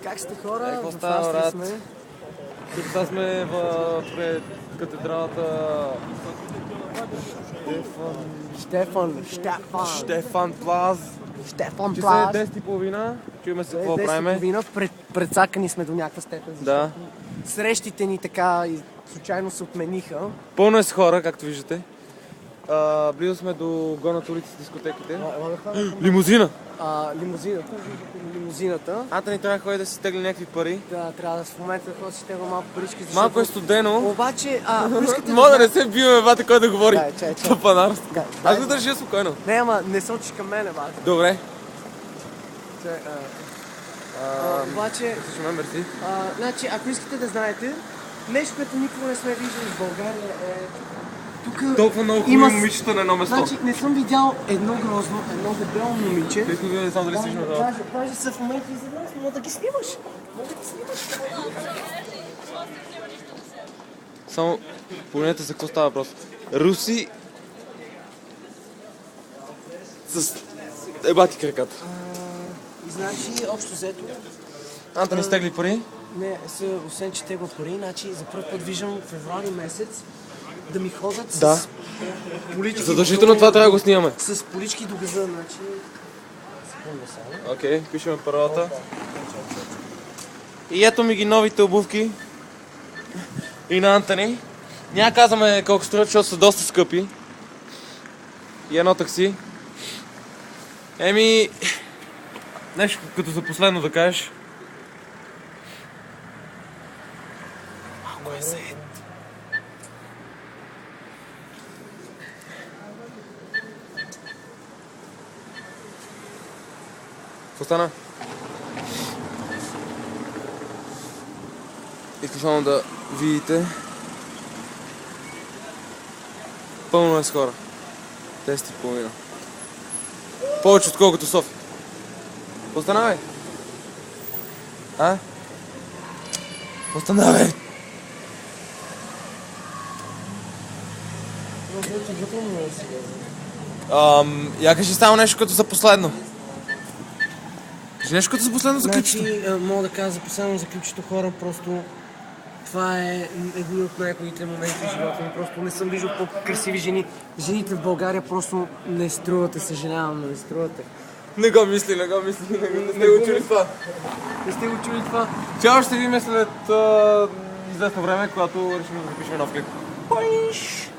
Как сте хора? Какво В става, Австрия брат? сме. Сега сме пред катедралата Штефан Плаз. Штефан Че се е Плаз. 10:30. Чуем се какво 10 правиме. половина. Предсакани сме до някаква степен. Да. Срещите ни така и случайно се отмениха. Пълно е с хора, както виждате. Близо сме до гонат улици с дискотеките. Лимузина! Лимузината. Антони трябва да ходи да си тегли някакви пари. Да, трябва да в момента да ходя си тегла малко парички, защото... Малко е студено. Обаче, ако искате Мога да не се биеме, бате, кой да говори. Чай. Тъпанарство. Да, Аз го държа спокойно. Не, ама не сочиш към мене, бате. Добре. Обаче, Слушаме, мерси. значи, ако искате да знаете, нещо, което никога не сме виждали в България е... Тук Толкова много хубави момичета на едно место. Значи, не съм видял едно грозно, едно дебело момиче. Искам да знам дали си виждал това. Даже са в момента изобраз, мога да ги снимаш. Само погледнете за какво става въпрос. Руси с ебати краката. И значи, общо взето, Антони стегли пари. не, освен че тегла пари, значи за първ път виждам февруари месец да ми ходят Да. с полички. Задължително това трябва да го снимаме. С полички до газа, значи... Секунда само. Окей, пишеме паролата. И ето ми ги новите обувки. И на Антони. Няма казваме колко струват, защото са доста скъпи. И едно такси. Еми... Нещо като за последно да кажеш. Малко е зает. Какво стана? Искам само да видите. Пълно е с хора. 10:30. Повече отколкото София. Какво стана, бе? А? Какво стана, бе? Я кажи само нещо като за последно. Кажи нещо като за последно заключително. Значи, мога да кажа за последно заключително хора, просто това е един от най-хубавите моменти в живота ми. Просто не съм виждал по-красиви жени. Жените в България просто не струвате, съжалявам, но не струвате. Не го мисли, не сте го чули това. Не сте го чули това? Чао, ще видим след известно време, когато решим да запишем нов клип. Пойш!